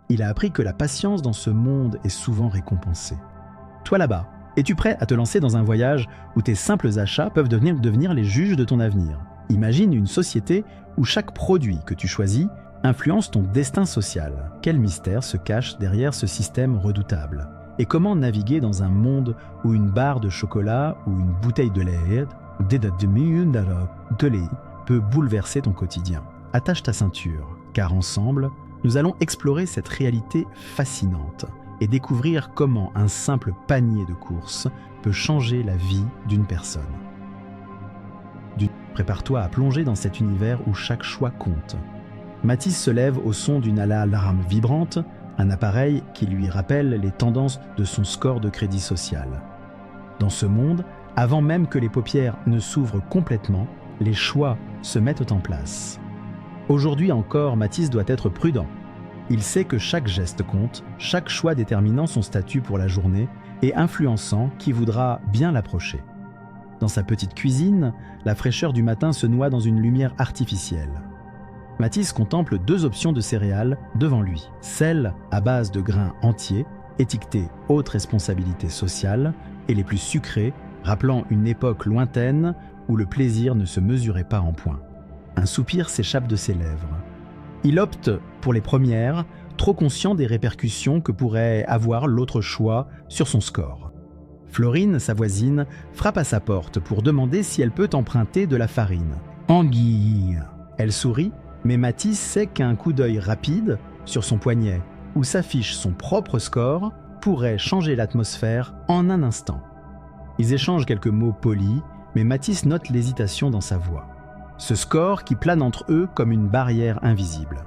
Il a appris que la patience dans ce monde est souvent récompensée. Toi là-bas, es-tu prêt à te lancer dans un voyage où tes simples achats peuvent devenir les juges de ton avenir? Imagine une société où chaque produit que tu choisis influence ton destin social. Quel mystère se cache derrière ce système redoutable? Et comment naviguer dans un monde où une barre de chocolat ou une bouteille de lait peut bouleverser ton quotidien? Attache ta ceinture, car ensemble, nous allons explorer cette réalité fascinante et découvrir comment un simple panier de courses peut changer la vie d'une personne. Prépare-toi à plonger dans cet univers où chaque choix compte. Mathis se lève au son d'une alarme vibrante, un appareil qui lui rappelle les tendances de son score de crédit social. Dans ce monde, avant même que les paupières ne s'ouvrent complètement, les choix se mettent en place. Aujourd'hui encore, Mathis doit être prudent. Il sait que chaque geste compte, chaque choix déterminant son statut pour la journée et influençant qui voudra bien l'approcher. Dans sa petite cuisine, la fraîcheur du matin se noie dans une lumière artificielle. Mathis contemple 2 options de céréales devant lui. Celles à base de grains entiers, étiquetées haute responsabilité sociale, et les plus sucrées, rappelant une époque lointaine où le plaisir ne se mesurait pas en points. Un soupir s'échappe de ses lèvres. Il opte pour les premières, trop conscient des répercussions que pourrait avoir l'autre choix sur son score. Florine, sa voisine, frappe à sa porte pour demander si elle peut emprunter de la farine. Anguille. Elle sourit, mais Mathis sait qu'un coup d'œil rapide sur son poignet où s'affiche son propre score pourrait changer l'atmosphère en un instant. Ils échangent quelques mots polis, mais Mathis note l'hésitation dans sa voix. Ce score qui plane entre eux comme une barrière invisible.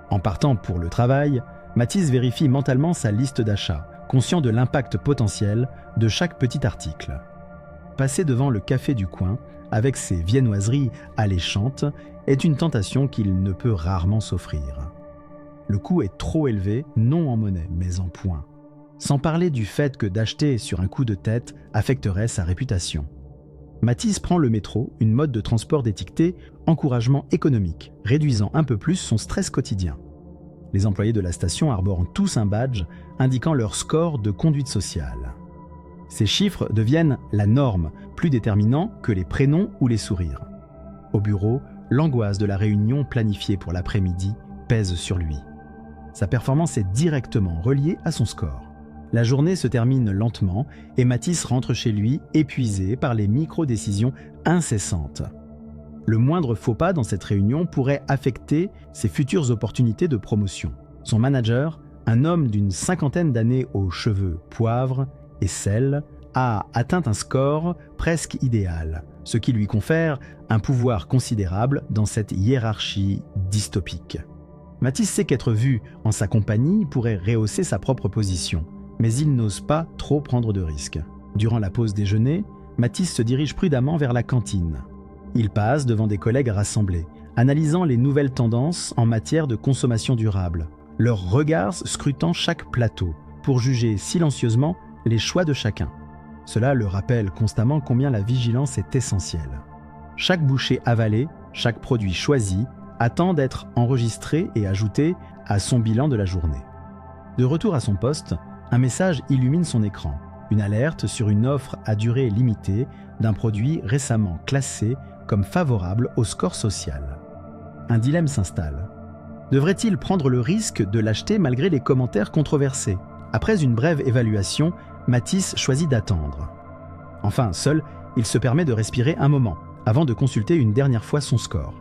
En partant pour le travail, Mathis vérifie mentalement sa liste d'achats, conscient de l'impact potentiel de chaque petit article. Passer devant le café du coin, avec ses viennoiseries alléchantes, est une tentation qu'il ne peut rarement s'offrir. Le coût est trop élevé, non en monnaie, mais en points. Sans parler du fait que d'acheter sur un coup de tête affecterait sa réputation. Mathis prend le métro, une mode de transport étiquetée encouragement économique, réduisant un peu plus son stress quotidien. Les employés de la station arborent tous un badge indiquant leur score de conduite sociale. Ces chiffres deviennent la norme, plus déterminants que les prénoms ou les sourires. Au bureau, l'angoisse de la réunion planifiée pour l'après-midi pèse sur lui. Sa performance est directement reliée à son score. La journée se termine lentement et Mathis rentre chez lui épuisé par les micro-décisions incessantes. Le moindre faux pas dans cette réunion pourrait affecter ses futures opportunités de promotion. Son manager, un homme d'une 50aine d'années aux cheveux poivre et sel, a atteint un score presque idéal, ce qui lui confère un pouvoir considérable dans cette hiérarchie dystopique. Mathis sait qu'être vu en sa compagnie pourrait rehausser sa propre position, mais il n'ose pas trop prendre de risques. Durant la pause déjeuner, Mathis se dirige prudemment vers la cantine. Il passe devant des collègues rassemblés, analysant les nouvelles tendances en matière de consommation durable, leurs regards scrutant chaque plateau pour juger silencieusement les choix de chacun. Cela le rappelle constamment combien la vigilance est essentielle. Chaque bouchée avalée, chaque produit choisi, attend d'être enregistré et ajouté à son bilan de la journée. De retour à son poste, un message illumine son écran, une alerte sur une offre à durée limitée d'un produit récemment classé comme favorable au score social. Un dilemme s'installe. Devrait-il prendre le risque de l'acheter malgré les commentaires controversés? Après une brève évaluation, Mathis choisit d'attendre. Enfin, seul, il se permet de respirer un moment, avant de consulter une dernière fois son score.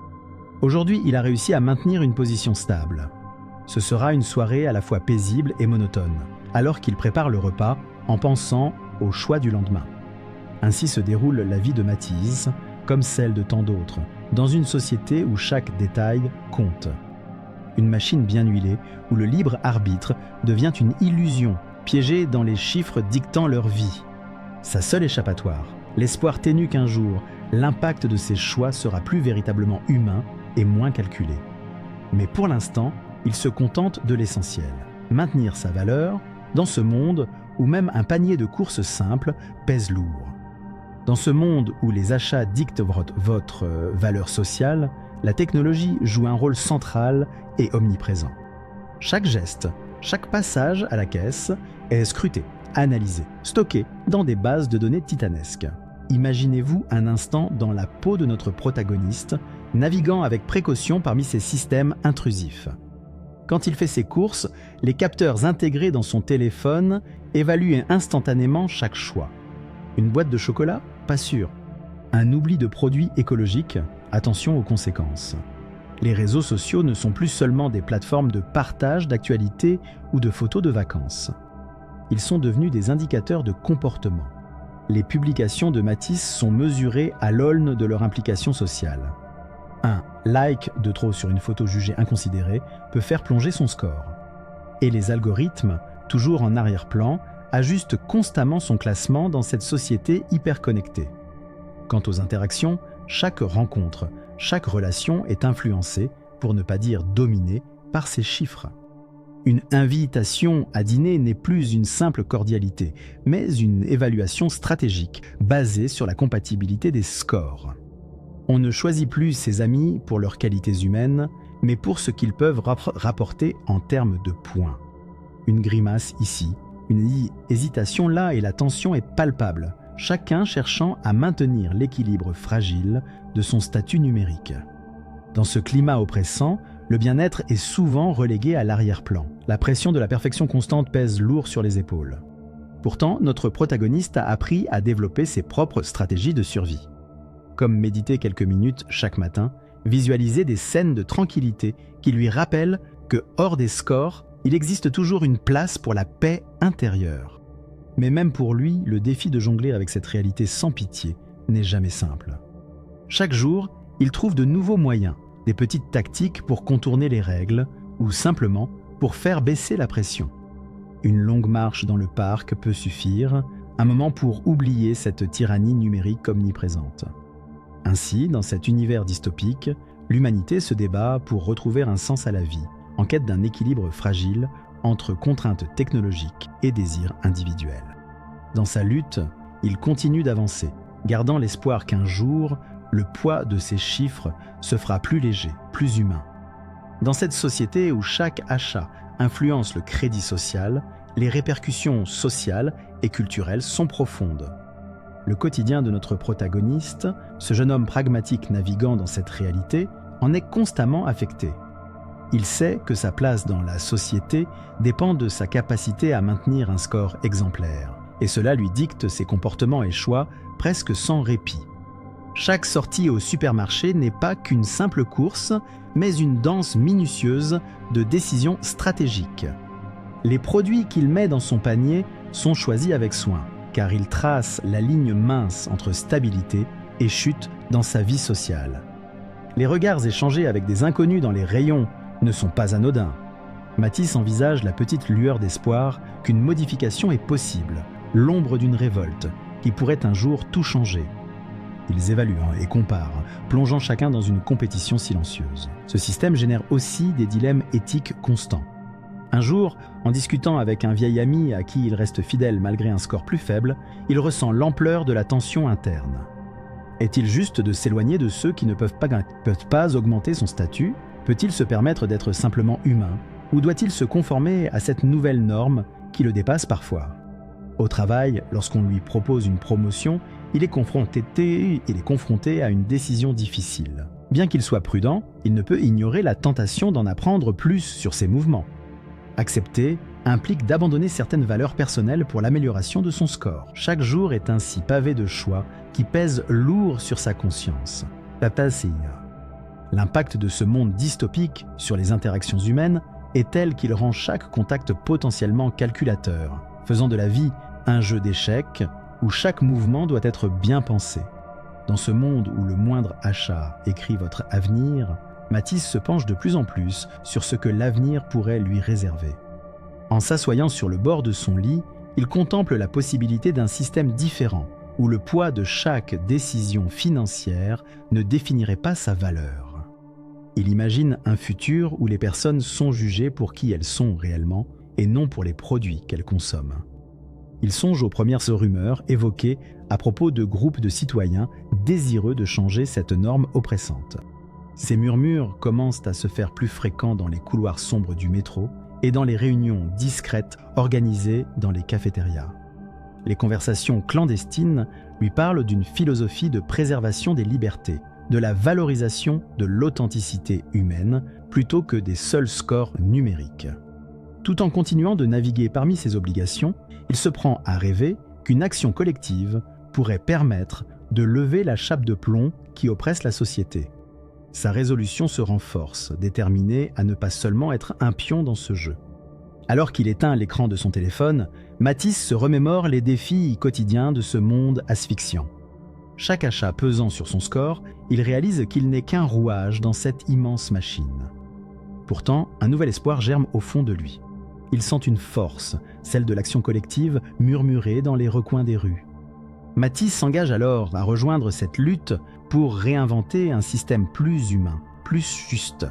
Aujourd'hui, il a réussi à maintenir une position stable. Ce sera une soirée à la fois paisible et monotone, alors qu'il prépare le repas en pensant au choix du lendemain. Ainsi se déroule la vie de Mathis, comme celle de tant d'autres, dans une société où chaque détail compte. Une machine bien huilée, où le libre arbitre devient une illusion, piégée dans les chiffres dictant leur vie. Sa seule échappatoire, l'espoir ténu qu'un jour, l'impact de ses choix sera plus véritablement humain et moins calculé. Mais pour l'instant, il se contente de l'essentiel, maintenir sa valeur dans ce monde où même un panier de courses simple pèse lourd. Dans ce monde où les achats dictent votre valeur sociale, la technologie joue un rôle central et omniprésent. Chaque geste, chaque passage à la caisse est scruté, analysé, stocké dans des bases de données titanesques. Imaginez-vous un instant dans la peau de notre protagoniste, naviguant avec précaution parmi ces systèmes intrusifs. Quand il fait ses courses, les capteurs intégrés dans son téléphone évaluent instantanément chaque choix. Une boîte de chocolat? Pas sûr. Un oubli de produits écologiques? Attention aux conséquences. Les réseaux sociaux ne sont plus seulement des plateformes de partage d'actualités ou de photos de vacances. Ils sont devenus des indicateurs de comportement. Les publications de Matisse sont mesurées à l'aune de leur implication sociale. Un like de trop sur une photo jugée inconsidérée peut faire plonger son score. Et les algorithmes, toujours en arrière-plan, ajustent constamment son classement dans cette société hyper connectée. Quant aux interactions, chaque rencontre, chaque relation est influencée, pour ne pas dire dominée, par ces chiffres. Une invitation à dîner n'est plus une simple cordialité, mais une évaluation stratégique basée sur la compatibilité des scores. On ne choisit plus ses amis pour leurs qualités humaines, mais pour ce qu'ils peuvent rapporter en termes de points. Une grimace ici, une hésitation là et la tension est palpable, chacun cherchant à maintenir l'équilibre fragile de son statut numérique. Dans ce climat oppressant, le bien-être est souvent relégué à l'arrière-plan. La pression de la perfection constante pèse lourd sur les épaules. Pourtant, notre protagoniste a appris à développer ses propres stratégies de survie. Comme méditer quelques minutes chaque matin, visualiser des scènes de tranquillité qui lui rappellent que, hors des scores, il existe toujours une place pour la paix intérieure. Mais même pour lui, le défi de jongler avec cette réalité sans pitié n'est jamais simple. Chaque jour, il trouve de nouveaux moyens, des petites tactiques pour contourner les règles ou simplement pour faire baisser la pression. Une longue marche dans le parc peut suffire, un moment pour oublier cette tyrannie numérique omniprésente. Ainsi, dans cet univers dystopique, l'humanité se débat pour retrouver un sens à la vie, en quête d'un équilibre fragile entre contraintes technologiques et désirs individuels. Dans sa lutte, il continue d'avancer, gardant l'espoir qu'un jour, le poids de ces chiffres se fera plus léger, plus humain. Dans cette société où chaque achat influence le crédit social, les répercussions sociales et culturelles sont profondes. Le quotidien de notre protagoniste, ce jeune homme pragmatique naviguant dans cette réalité, en est constamment affecté. Il sait que sa place dans la société dépend de sa capacité à maintenir un score exemplaire, et cela lui dicte ses comportements et choix presque sans répit. Chaque sortie au supermarché n'est pas qu'une simple course, mais une danse minutieuse de décisions stratégiques. Les produits qu'il met dans son panier sont choisis avec soin, car il trace la ligne mince entre stabilité et chute dans sa vie sociale. Les regards échangés avec des inconnus dans les rayons ne sont pas anodins. Matisse envisage la petite lueur d'espoir qu'une modification est possible, l'ombre d'une révolte, qui pourrait un jour tout changer. Ils évaluent et comparent, plongeant chacun dans une compétition silencieuse. Ce système génère aussi des dilemmes éthiques constants. Un jour, en discutant avec un vieil ami à qui il reste fidèle malgré un score plus faible, il ressent l'ampleur de la tension interne. Est-il juste de s'éloigner de ceux qui ne peuvent pas augmenter son statut? Peut-il se permettre d'être simplement humain? Ou doit-il se conformer à cette nouvelle norme qui le dépasse parfois? Au travail, lorsqu'on lui propose une promotion, il est confronté à une décision difficile. Bien qu'il soit prudent, il ne peut ignorer la tentation d'en apprendre plus sur ses mouvements. Accepter implique d'abandonner certaines valeurs personnelles pour l'amélioration de son score. Chaque jour est ainsi pavé de choix qui pèsent lourd sur sa conscience. L'impact de ce monde dystopique sur les interactions humaines est tel qu'il rend chaque contact potentiellement calculateur, faisant de la vie un jeu d'échecs où chaque mouvement doit être bien pensé. Dans ce monde où le moindre achat écrit votre avenir, Matisse se penche de plus en plus sur ce que l'avenir pourrait lui réserver. En s'assoyant sur le bord de son lit, il contemple la possibilité d'un système différent, où le poids de chaque décision financière ne définirait pas sa valeur. Il imagine un futur où les personnes sont jugées pour qui elles sont réellement, et non pour les produits qu'elles consomment. Il songe aux premières rumeurs évoquées à propos de groupes de citoyens désireux de changer cette norme oppressante. Ces murmures commencent à se faire plus fréquents dans les couloirs sombres du métro et dans les réunions discrètes organisées dans les cafétérias. Les conversations clandestines lui parlent d'une philosophie de préservation des libertés, de la valorisation de l'authenticité humaine plutôt que des seuls scores numériques. Tout en continuant de naviguer parmi ses obligations, il se prend à rêver qu'une action collective pourrait permettre de lever la chape de plomb qui oppresse la société. Sa résolution se renforce, déterminé à ne pas seulement être un pion dans ce jeu. Alors qu'il éteint l'écran de son téléphone, Matisse se remémore les défis quotidiens de ce monde asphyxiant. Chaque achat pesant sur son score, il réalise qu'il n'est qu'un rouage dans cette immense machine. Pourtant, un nouvel espoir germe au fond de lui. Il sent une force, celle de l'action collective murmurée dans les recoins des rues. Matisse s'engage alors à rejoindre cette lutte pour réinventer un système plus humain, plus juste.